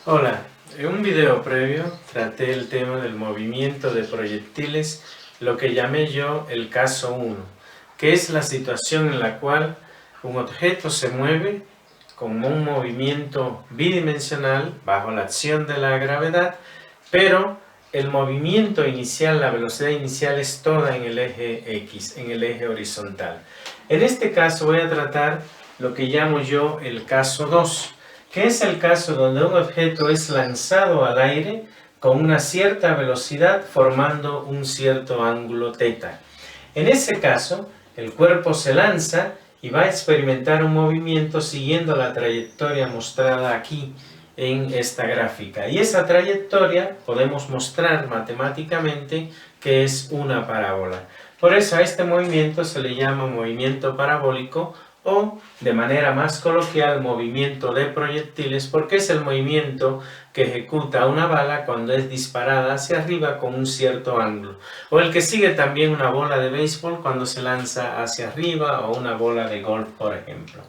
Hola, en un video previo traté el tema del movimiento de proyectiles, lo que llamé yo el caso 1, que es la situación en la cual un objeto se mueve con un movimiento bidimensional bajo la acción de la gravedad, pero el movimiento inicial, la velocidad inicial es toda en el eje X, en el eje horizontal. En este caso voy a tratar lo que llamo yo el caso 2, que es el caso donde un objeto es lanzado al aire con una cierta velocidad formando un cierto ángulo θ. En ese caso, el cuerpo se lanza y va a experimentar un movimiento siguiendo la trayectoria mostrada aquí en esta gráfica. Y esa trayectoria podemos mostrar matemáticamente que es una parábola. Por eso a este movimiento se le llama movimiento parabólico o, de manera más coloquial, movimiento de proyectiles, porque es el movimiento que ejecuta una bala cuando es disparada hacia arriba con un cierto ángulo, o el que sigue también una bola de béisbol cuando se lanza hacia arriba, o una bola de golf, por ejemplo.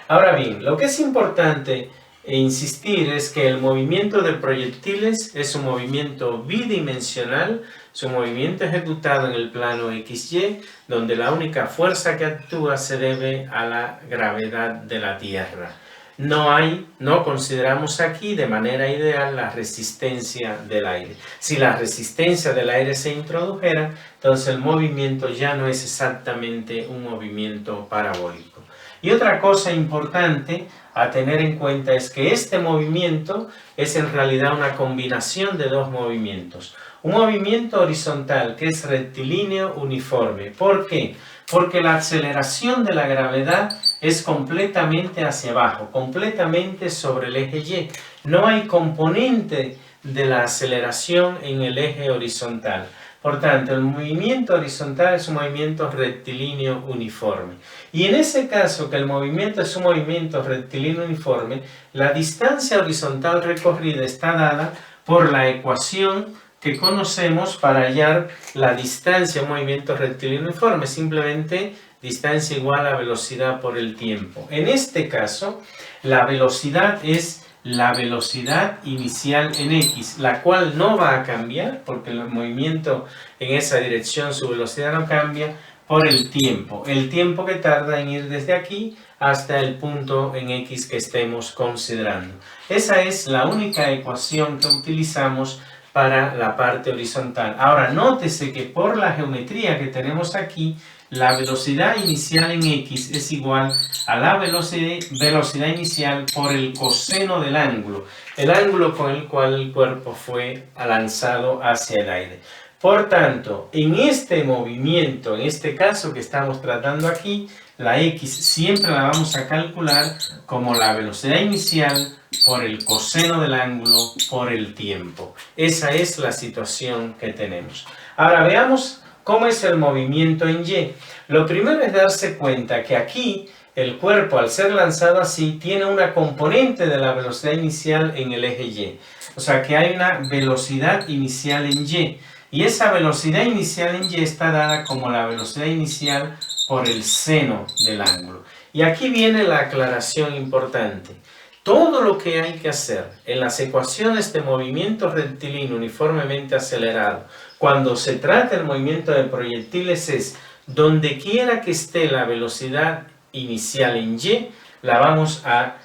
Ahora bien, lo que es importante insistir es que el movimiento de proyectiles es un movimiento bidimensional, es un movimiento ejecutado en el plano XY, donde la única fuerza que actúa se debe a la gravedad de la Tierra. No consideramos aquí de manera ideal la resistencia del aire. Si la resistencia del aire se introdujera, entonces el movimiento ya no es exactamente un movimiento parabólico. Y otra cosa importante a tener en cuenta es que este movimiento es en realidad una combinación de dos movimientos. Un movimiento horizontal que es rectilíneo uniforme. ¿Por qué? Porque la aceleración de la gravedad es completamente hacia abajo, completamente sobre el eje Y. No hay componente de la aceleración en el eje horizontal. Por tanto, el movimiento horizontal es un movimiento rectilíneo uniforme. Y en ese caso, que el movimiento es un movimiento rectilíneo uniforme, la distancia horizontal recorrida está dada por la ecuación que conocemos para hallar la distancia a un movimiento rectilíneo uniforme, simplemente distancia igual a velocidad por el tiempo. En este caso, la velocidad es la velocidad inicial en X, la cual no va a cambiar porque el movimiento en esa dirección, su velocidad no cambia, por el tiempo que tarda en ir desde aquí hasta el punto en X que estemos considerando. Esa es la única ecuación que utilizamos para la parte horizontal. Ahora, nótese que por la geometría que tenemos aquí, la velocidad inicial en X es igual a la velocidad inicial por el coseno del ángulo, el ángulo con el cual el cuerpo fue lanzado hacia el aire. Por tanto, en este movimiento, en este caso que estamos tratando aquí, la X siempre la vamos a calcular como la velocidad inicial por el coseno del ángulo por el tiempo. Esa es la situación que tenemos. Ahora veamos cómo es el movimiento en Y. Lo primero es darse cuenta que aquí el cuerpo, al ser lanzado así, tiene una componente de la velocidad inicial en el eje Y. O sea que hay una velocidad inicial en Y. Y esa velocidad inicial en Y está dada como la velocidad inicial por el seno del ángulo. Y aquí viene la aclaración importante. Todo lo que hay que hacer en las ecuaciones de movimiento rectilíneo uniformemente acelerado, cuando se trata del movimiento de proyectiles, es donde quiera que esté la velocidad inicial en Y, la vamos a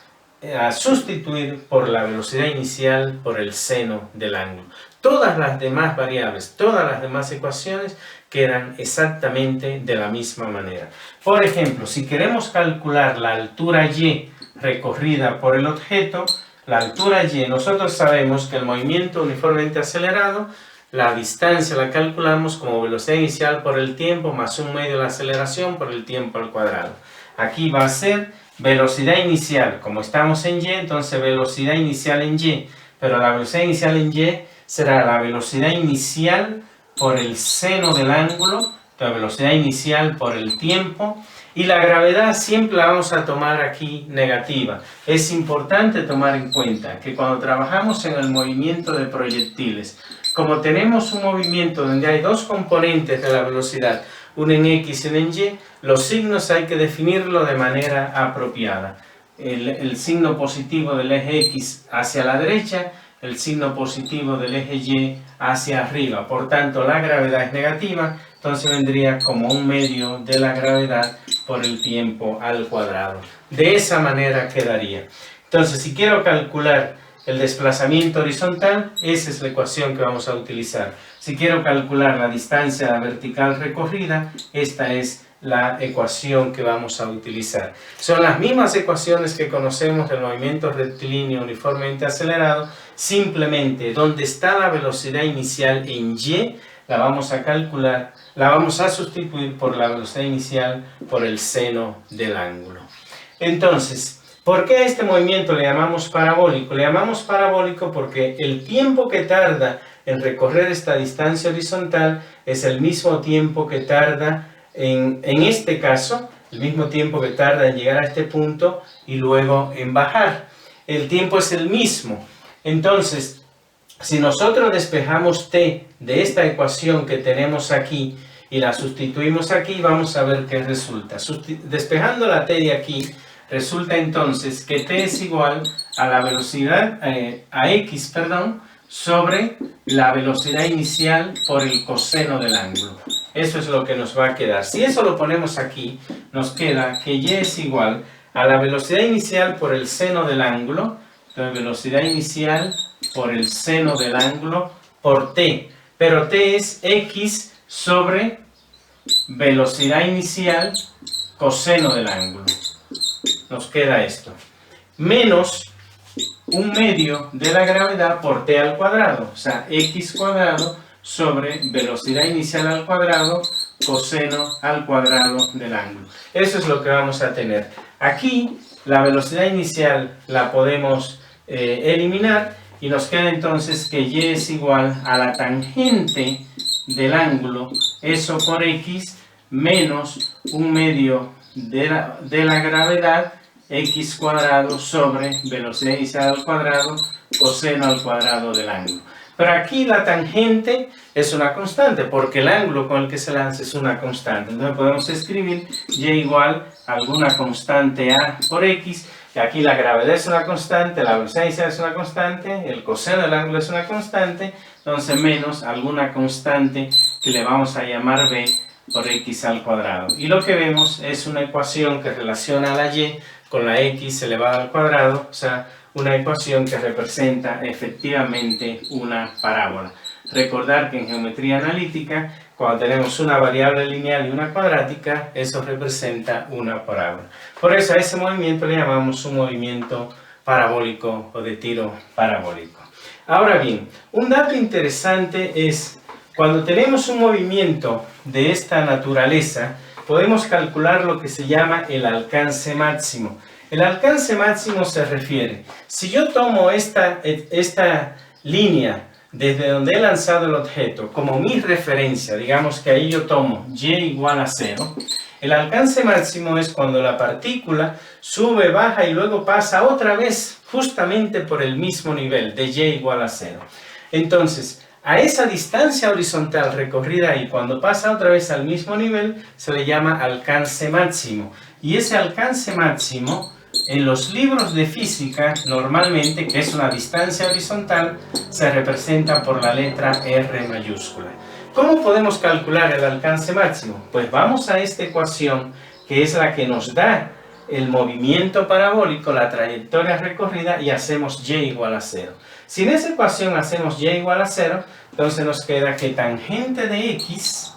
sustituir por la velocidad inicial por el seno del ángulo. Todas las demás variables, todas las demás ecuaciones quedan exactamente de la misma manera. Por ejemplo, si queremos calcular la altura Y recorrida por el objeto, la altura Y, nosotros sabemos que el movimiento uniformemente acelerado, la distancia la calculamos como velocidad inicial por el tiempo más 1/2 de la aceleración por el tiempo al cuadrado. Aquí va a ser velocidad inicial, como estamos en Y, entonces velocidad inicial en Y, pero la velocidad inicial en Y será la velocidad inicial por el seno del ángulo, la velocidad inicial por el tiempo, y la gravedad siempre la vamos a tomar aquí negativa. Es importante tomar en cuenta que cuando trabajamos en el movimiento de proyectiles, como tenemos un movimiento donde hay dos componentes de la velocidad, uno en X y uno en Y, los signos hay que definirlo de manera apropiada. el signo positivo del eje X hacia la derecha, el signo positivo del eje Y hacia arriba. Por tanto, la gravedad es negativa, entonces vendría como un medio de la gravedad por el tiempo al cuadrado. De esa manera quedaría. Entonces, si quiero calcular el desplazamiento horizontal, esa es la ecuación que vamos a utilizar. Si quiero calcular la distancia vertical recorrida, esta es la ecuación que vamos a utilizar. Son las mismas ecuaciones que conocemos del movimiento rectilíneo uniformemente acelerado, simplemente donde está la velocidad inicial en Y, la vamos a calcular, la vamos a sustituir por la velocidad inicial por el seno del ángulo. Entonces, ¿por qué a este movimiento le llamamos parabólico? Le llamamos parabólico porque el tiempo que tarda en recorrer esta distancia horizontal es el mismo tiempo que tarda en este caso, el mismo tiempo que tarda en llegar a este punto y luego en bajar. El tiempo es el mismo. Entonces, si nosotros despejamos t de esta ecuación que tenemos aquí y la sustituimos aquí, vamos a ver qué resulta. Despejando la t de aquí, resulta entonces que t es igual a la velocidad, a x, sobre la velocidad inicial por el coseno del ángulo. Eso es lo que nos va a quedar. Si eso lo ponemos aquí, nos queda que y es igual a la velocidad inicial por el seno del ángulo, la velocidad inicial por el seno del ángulo por t. Pero t es x sobre velocidad inicial coseno del ángulo. Nos queda esto. Menos un medio de la gravedad por t al cuadrado. O sea, x cuadrado sobre velocidad inicial al cuadrado coseno al cuadrado del ángulo. Eso es lo que vamos a tener. Aquí la velocidad inicial la podemos eliminar y nos queda entonces que y es igual a la tangente del ángulo, eso por x, menos un medio de la gravedad, x cuadrado sobre velocidad inicial al cuadrado coseno al cuadrado del ángulo. Pero aquí la tangente es una constante, porque el ángulo con el que se lanza es una constante. Entonces podemos escribir y igual a alguna constante a por x, y aquí la gravedad es una constante, la velocidad inicial es una constante, el coseno del ángulo es una constante, entonces menos alguna constante que le vamos a llamar b por x al cuadrado. Y lo que vemos es una ecuación que relaciona la y con la x elevada al cuadrado, o sea, una ecuación que representa efectivamente una parábola. Recordar que en geometría analítica, cuando tenemos una variable lineal y una cuadrática, eso representa una parábola. Por eso a ese movimiento le llamamos un movimiento parabólico o de tiro parabólico. Ahora bien, un dato interesante es, cuando tenemos un movimiento de esta naturaleza, podemos calcular lo que se llama el alcance máximo. El alcance máximo se refiere, si yo tomo esta línea desde donde he lanzado el objeto como mi referencia, digamos que ahí yo tomo y igual a 0, el alcance máximo es cuando la partícula sube, baja y luego pasa otra vez justamente por el mismo nivel de y igual a 0. Entonces, a esa distancia horizontal recorrida ahí, cuando pasa otra vez al mismo nivel, se le llama alcance máximo. Y ese alcance máximo, en los libros de física, normalmente, que es una distancia horizontal, se representa por la letra R mayúscula. ¿Cómo podemos calcular el alcance máximo? Pues vamos a esta ecuación, que es la que nos da el movimiento parabólico, la trayectoria recorrida, y hacemos y igual a 0. Si en esa ecuación hacemos y igual a 0, entonces nos queda que tangente de x,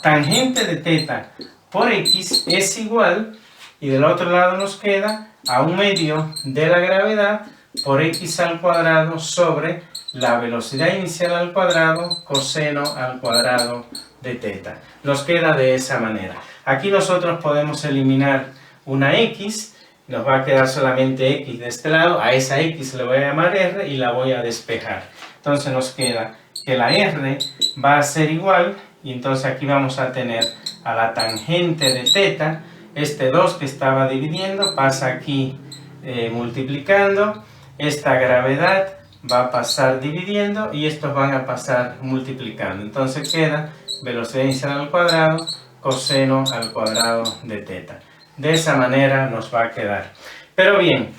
tangente de teta por x es igual, y del otro lado nos queda a un medio de la gravedad por x al cuadrado sobre la velocidad inicial al cuadrado coseno al cuadrado de teta. Nos queda de esa manera. Aquí nosotros podemos eliminar una x, nos va a quedar solamente x de este lado, a esa x le voy a llamar r y la voy a despejar. Entonces nos queda que la r va a ser igual, y entonces aquí vamos a tener a la tangente de teta, este 2 que estaba dividiendo pasa aquí multiplicando, esta gravedad va a pasar dividiendo y estos van a pasar multiplicando. Entonces queda velocidad inicial al cuadrado coseno al cuadrado de teta. De esa manera nos va a quedar. Pero bien,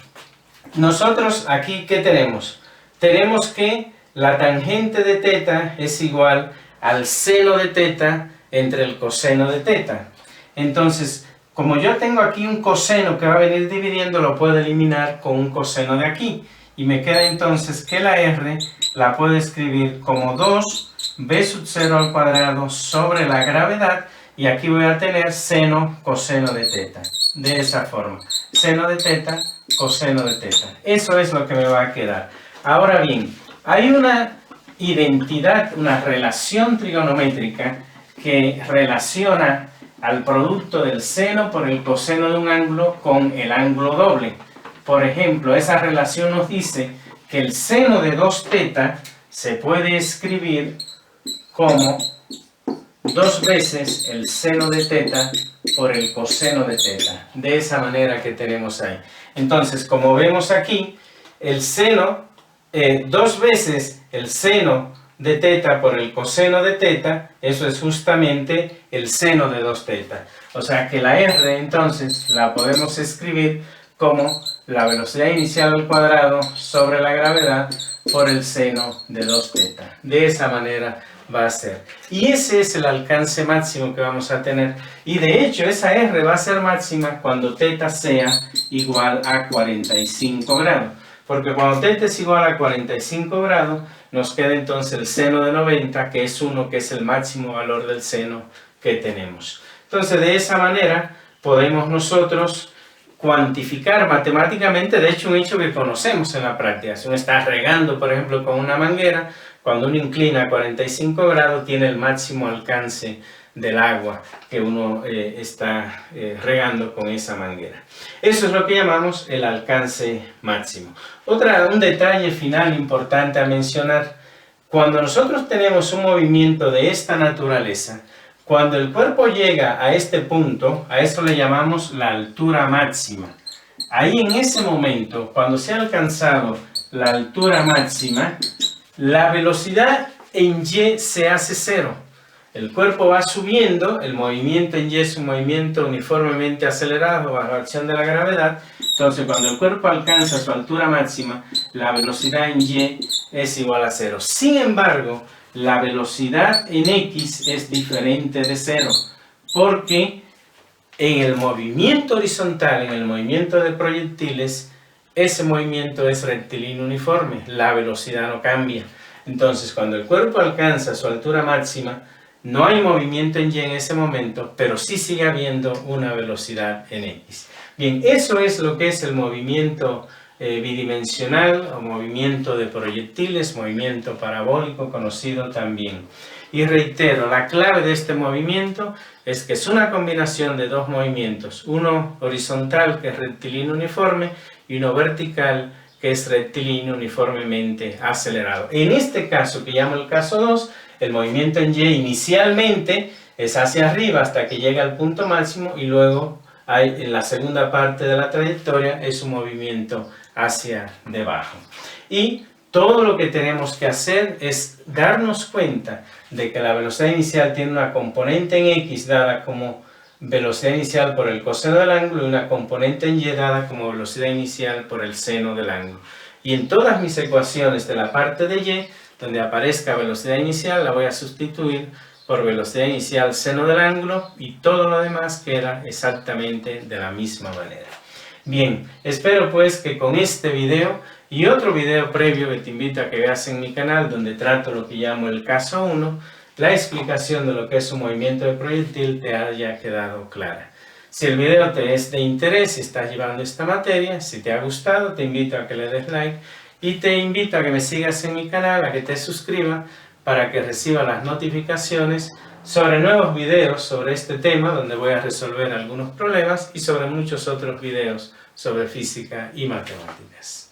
nosotros aquí, ¿qué tenemos? Tenemos que la tangente de teta es igual al seno de teta entre el coseno de teta. Entonces, como yo tengo aquí un coseno que va a venir dividiendo, lo puedo eliminar con un coseno de aquí. Y me queda entonces que la R la puedo escribir como 2b sub 0 al cuadrado sobre la gravedad. Y aquí voy a tener seno coseno de teta. De esa forma. Seno de teta, coseno de teta. Eso es lo que me va a quedar. Ahora bien, hay una identidad, una relación trigonométrica que relaciona al producto del seno por el coseno de un ángulo con el ángulo doble. Por ejemplo, esa relación nos dice que el seno de 2θ se puede escribir como 2 veces el seno de teta por el coseno de teta. De esa manera que tenemos ahí. Entonces, como vemos aquí, el seno, 2 veces el seno de teta por el coseno de teta, eso es justamente el seno de 2θ. O sea que la R entonces la podemos escribir como la velocidad inicial al cuadrado sobre la gravedad por el seno de 2θ. De esa manera va a ser. Y ese es el alcance máximo que vamos a tener. Y de hecho esa R va a ser máxima cuando θ sea igual a 45 grados. Porque cuando θ es igual a 45 grados, nos queda entonces el seno de 90, que es 1, que es el máximo valor del seno que tenemos. Entonces, de esa manera, podemos nosotros cuantificar matemáticamente, de hecho, un hecho que conocemos en la práctica. Si uno está regando, por ejemplo, con una manguera, cuando uno inclina a 45 grados, tiene el máximo alcance del agua que uno está regando con esa manguera. Eso es lo que llamamos el alcance máximo. Un detalle final importante a mencionar: cuando nosotros tenemos un movimiento de esta naturaleza, cuando el cuerpo llega a este punto, a eso le llamamos la altura máxima. Ahí en ese momento, cuando se ha alcanzado la altura máxima, la velocidad en y se hace 0. El cuerpo va subiendo, el movimiento en y es un movimiento uniformemente acelerado bajo la acción de la gravedad. Entonces, cuando el cuerpo alcanza su altura máxima, la velocidad en y es igual a 0. Sin embargo, la velocidad en x es diferente de 0, porque en el movimiento horizontal, en el movimiento de proyectiles, ese movimiento es rectilíneo uniforme, la velocidad no cambia. Entonces, cuando el cuerpo alcanza su altura máxima, no hay movimiento en y en ese momento, pero sí sigue habiendo una velocidad en x. Bien, eso es lo que es el movimiento bidimensional o movimiento de proyectiles, movimiento parabólico conocido también. Y reitero, la clave de este movimiento es que es una combinación de dos movimientos, uno horizontal que es rectilíneo uniforme y uno vertical que es rectilíneo uniformemente acelerado. En este caso, que llamo el caso 2, el movimiento en y inicialmente es hacia arriba hasta que llega al punto máximo y luego en la segunda parte de la trayectoria es un movimiento hacia debajo. Y todo lo que tenemos que hacer es darnos cuenta de que la velocidad inicial tiene una componente en x dada como velocidad inicial por el coseno del ángulo y una componente en y dada como velocidad inicial por el seno del ángulo. Y en todas mis ecuaciones de la parte de y, donde aparezca velocidad inicial, la voy a sustituir por velocidad inicial seno del ángulo y todo lo demás queda exactamente de la misma manera. Bien, espero pues que con este video y otro video previo que te invito a que veas en mi canal, donde trato lo que llamo el caso 1, la explicación de lo que es un movimiento de proyectil te haya quedado clara. Si el video te es de interés, si estás llevando esta materia, si te ha gustado, te invito a que le des like y te invito a que me sigas en mi canal, a que te suscribas para que reciba las notificaciones sobre nuevos videos sobre este tema, donde voy a resolver algunos problemas y sobre muchos otros videos sobre física y matemáticas.